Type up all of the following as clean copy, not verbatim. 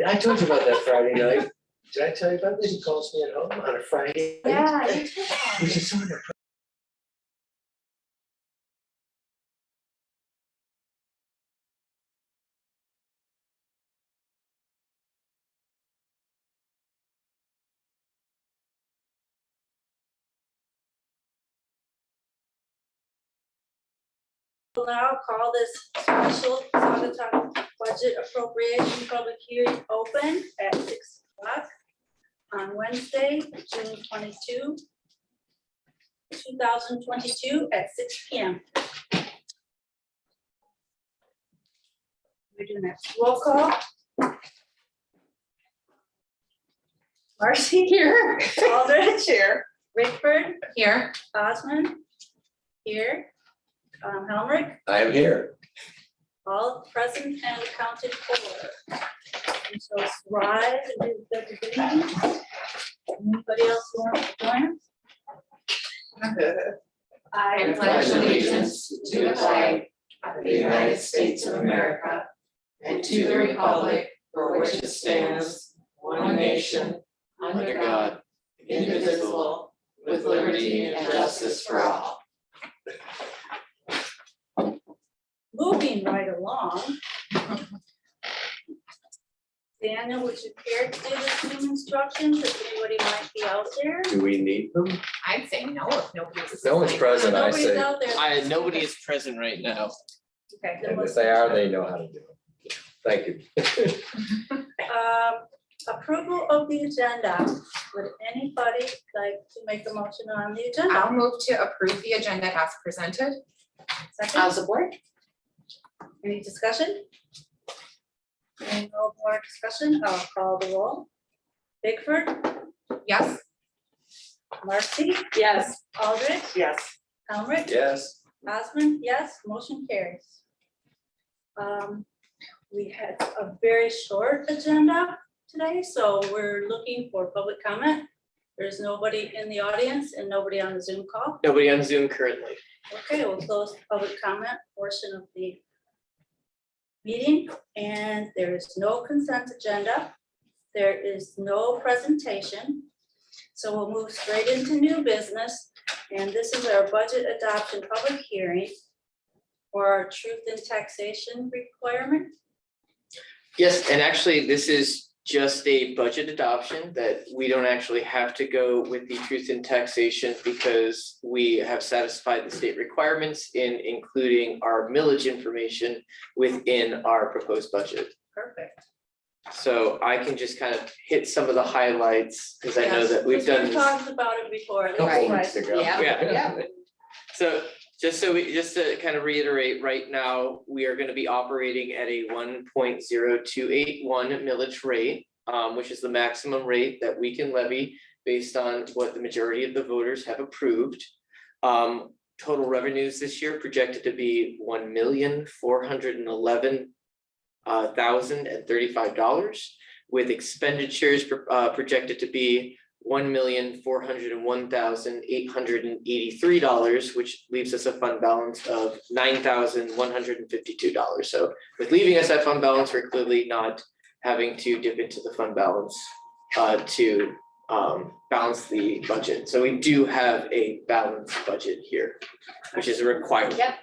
I told you about that Friday night. Did I tell you about this? He calls me at home on a Friday night. Yeah, We should sort of. We'll now call this special Saugatuck budget appropriation public hearing open at 6 o'clock on Wednesday, June 22, 2022 at 6 p.m. We're doing that roll call. Marcy here, Aldrich here, Rickford Here. Osmond here, Helmrich, I am here. all present and accounted for. And so let's rise and do the beginning. Anybody else want to join us? I pledge allegiance to the flag of the United States of America and to the republic for which it stands, one nation, under God, indivisible, with liberty and justice for all. Moving right along. Daniel, would you care to do the Zoom instructions if anybody might be out there? Do we need them? I'd say no if nobody's. If no one's present, I Nobody's say, out there. Nobody is present right now. Okay, then and let's- if they are, they know how to do it. Thank you. Approval of the agenda. Would anybody like to make a motion on the agenda? I'll move to approve the agenda as presented. Second, support. any discussion? Any no more discussion? I'll call the roll. Bigford, Yes. Marcy, Yes. Aldrich, Yes. Helmrich, Yes. Osmond, yes, motion carries. We had a very short agenda today, so we're looking for public comment. There's nobody in the audience and nobody on the Zoom call. Nobody on Zoom currently. Okay, we'll close the public comment portion of the meeting, and there is no consent agenda. There is no presentation. So we'll move straight into new business, and this is our budget adoption public hearing for our truth in taxation requirement. Yes, and actually, this is just a budget adoption that we don't actually have to go with the truth in taxation because we have satisfied the state requirements in including our millage information within our proposed budget. Perfect. So I can just kind of hit some of the highlights because I know that we've done. talked about it before. at Couple least weeks twice. ago. Yeah. So just to kind of reiterate, right now, we are going to be operating at a 1.0281 millage rate, which is the maximum rate that we can levy based on what the majority of the voters have approved. Total revenues this year projected to be $1,411,035, with expenditures projected to be $1,401,883, which leaves us a fund balance of $9,152. So with leaving us at fund balance, we're clearly not having to dip into the fund balance to balance the budget. So we do have a balanced budget here, which is a requirement. Yep.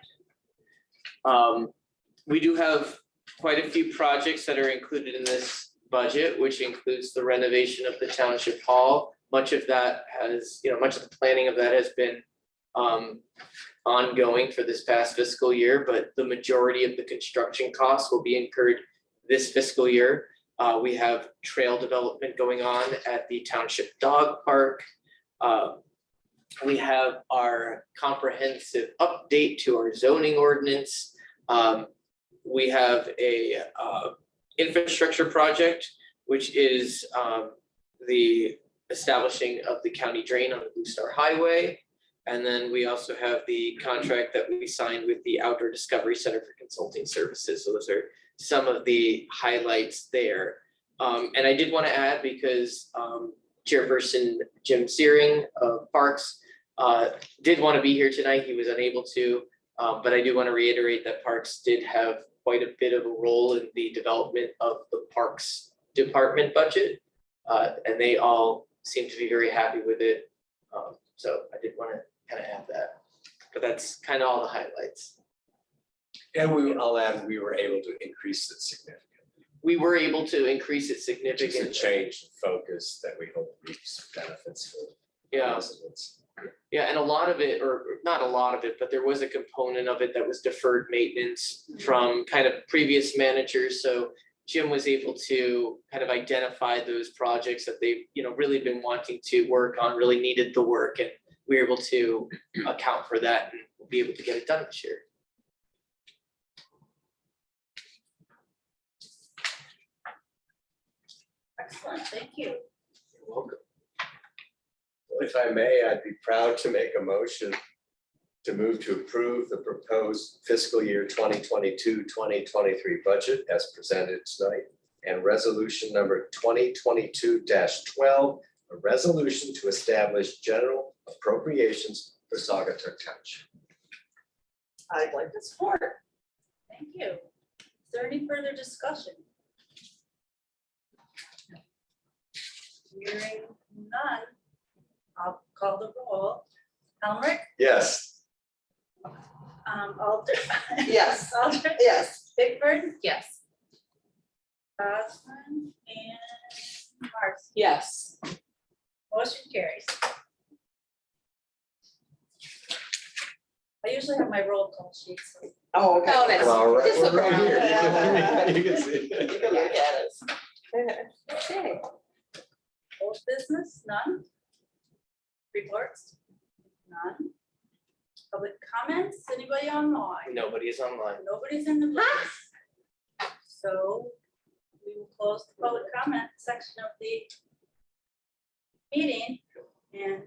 We do have quite a few projects that are included in this budget, which includes the renovation of the township hall. Much of that has, much of the planning of that has been ongoing for this past fiscal year, but the majority of the construction costs will be incurred this fiscal year. We have trail development going on at the township dog park. We have our comprehensive update to our zoning ordinance. We have a infrastructure project, which is the establishing of the county drain on the Blue Star Highway. And then we also have the contract that we signed with the Outdoor Discovery Center for Consulting Services. So those are some of the highlights there. And I did want to add, because Chairperson Jim Searing of Parks did want to be here tonight. He was unable to, but I do want to reiterate that Parks did have quite a bit of a role in the development of the Parks Department budget. And they all seem to be very happy with it. So I did want to kind of add that, but that's kind of all the highlights. And I'll add, we were able to increase it significantly. We were able to increase it It's a significantly. change in focus that we hope reaps benefits for Yeah. residents. Yeah, and a lot of it, or not a lot of it, but there was a component of it that was deferred maintenance from kind of previous managers. So Jim was able to kind of identify those projects that they've, really been wanting to work on, really needed the work, and we were able to account for that and we'll be able to get it done this year. Excellent, thank you. You're welcome. Well, if I may, I'd be proud to make a motion to move to approve the proposed fiscal year 2022-2023 budget as presented tonight, and resolution number 2022-12, a resolution to establish general appropriations for Saugatuck Township. I'd like to support. Thank you. Is there any further discussion? Hearing none, I'll call the roll. Elmrick, Yes. Alder. Yes. Alder. Yes. Bickford, Yes. Osborne, and Marks. Yes. Motion carries. I usually have my roll call sheet, so Oh, okay. Oh, that's- Well, we're Just look right around. here. You can see. You can look at us. Okay. old business, none. Reports, none. Public comments, anybody online? Nobody is online. Nobody's in the booth. So we will close the public comment section of the meeting and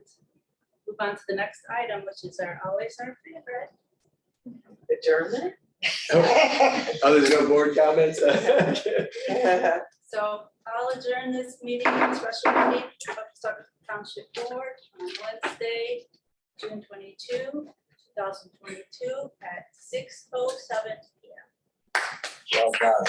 move on to the next item, which is always our favorite. Adjournment? Oh, there's no board comments? So I'll adjourn this meeting, special meeting of Saugatuck Township Board on Wednesday, June 22, 2022 at 6:07 p.m. Well done.